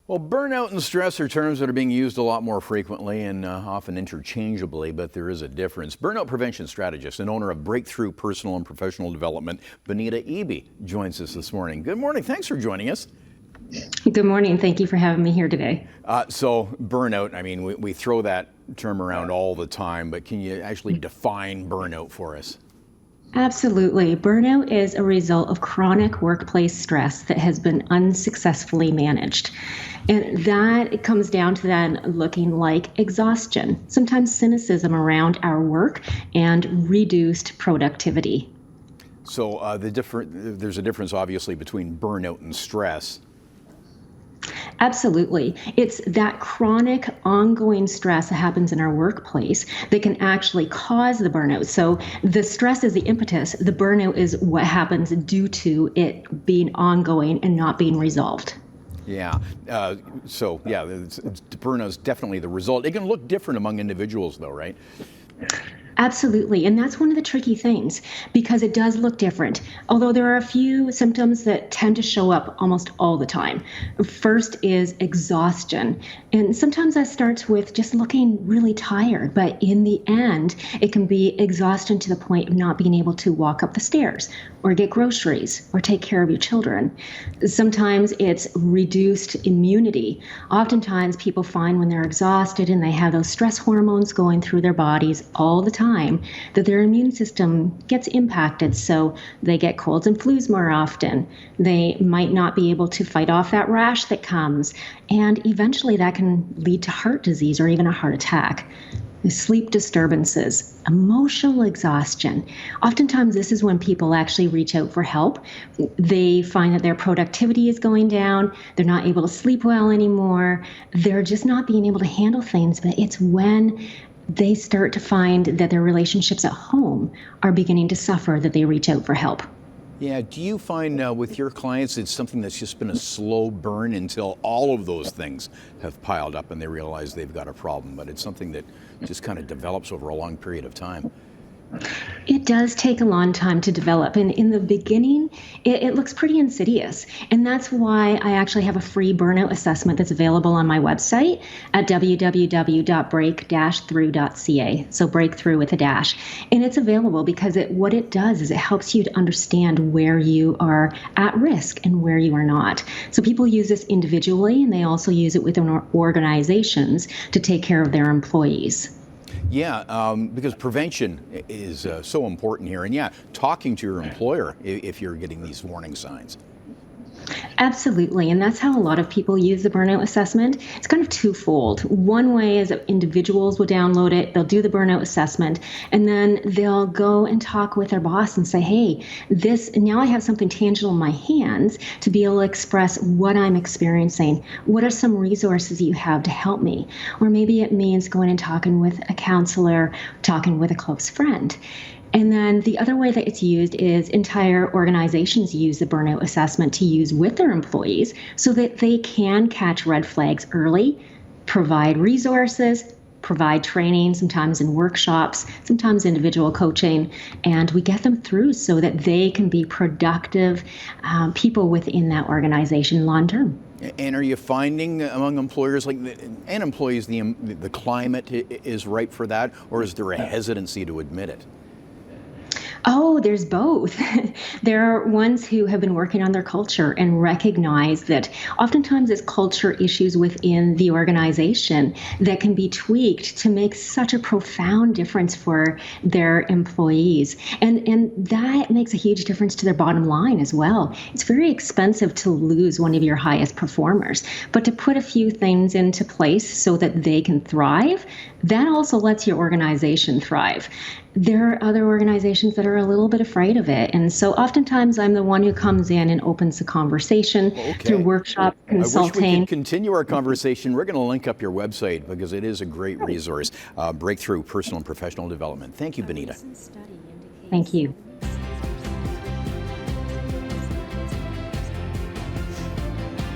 Well, burnout and stress are terms that are being used a lot more frequently and often interchangeably, but there is a difference. Burnout prevention strategist and owner of Breakthrough Personal and Professional Development, Bonita Eby, joins us this morning. Good morning. Thanks for joining us. Good morning. Thank you for having me here today. So burnout, I mean, we throw that term around all the time, but can you actually define burnout for us? Absolutely. Burnout is a result of chronic workplace stress that has been unsuccessfully managed. And that it comes down to then looking like exhaustion, sometimes cynicism around our work, and reduced productivity. So there's a difference, obviously, between burnout and stress. Absolutely. It's that chronic, ongoing stress that happens in our workplace that can actually cause the burnout. So the stress is the impetus. The burnout is what happens due to it being ongoing and not being resolved. Yeah. Burnout is definitely the result. It can look different among individuals, though, right? Absolutely. And that's one of the tricky things because it does look different. Although there are a few symptoms that tend to show up almost all the time. First is exhaustion. And sometimes that starts with just looking really tired. But in the end, it can be exhaustion to the point of not being able to walk up the stairs or get groceries or take care of your children. Sometimes it's reduced immunity. Oftentimes people find when they're exhausted and they have those stress hormones going through their bodies all the time that their immune system gets impacted. So they get colds and flus more often. They might not be able to fight off that rash that comes. And eventually that can lead to heart disease or even a heart attack. Sleep disturbances, emotional exhaustion. Oftentimes, this is when people actually reach out for help. They find that their productivity is going down. They're not able to sleep well anymore. They're just not being able to handle things. But it's when they start to find that their relationships at home are beginning to suffer that they reach out for help. Yeah, do you find with your clients it's something that's just been a slow burn until all of those things have piled up and they realize they've got a problem, but it's something that just kind of develops over a long period of time? It does take a long time to develop. And in the beginning, it looks pretty insidious. And that's why I actually have a free burnout assessment that's available on my website at www.break-through.ca. So breakthrough with a dash. And it's available because what it does is it helps you to understand where you are at risk and where you are not. So people use this individually, and they also use it within organizations to take care of their employees. Yeah, because prevention is so important here. And yeah, talking to your employer if you're getting these warning signs. Absolutely. And that's how a lot of people use the burnout assessment. It's kind of twofold. One way is that individuals will download it, they'll do the burnout assessment, and then they'll go and talk with their boss and say, hey, now I have something tangible in my hands to be able to express what I'm experiencing. What are some resources you have to help me? Or maybe it means going and talking with a counselor, talking with a close friend. And then the other way that it's used is entire organizations use the burnout assessment to use with their employees so that they can catch red flags early, provide resources, provide training, sometimes in workshops, sometimes individual coaching, and we get them through so that they can be productive people within that organization long term. And are you finding among employers and employees the climate is ripe for that, or is there a hesitancy to admit it? Oh, there's both. There are ones who have been working on their culture and recognize that oftentimes it's culture issues within the organization that can be tweaked to make such a profound difference for their employees. And that makes a huge difference to their bottom line as well. It's very expensive to lose one of your highest performers, but to put a few things into place so that they can thrive, that also lets your organization thrive. There are other organizations that are a little bit afraid of it. And so oftentimes I'm the one who comes in and opens the conversation through workshops, consulting. I wish we could continue our conversation. We're going to link up your website because it is a great resource. Breakthrough Personal and Professional Development. Thank you, Bonita. Thank you.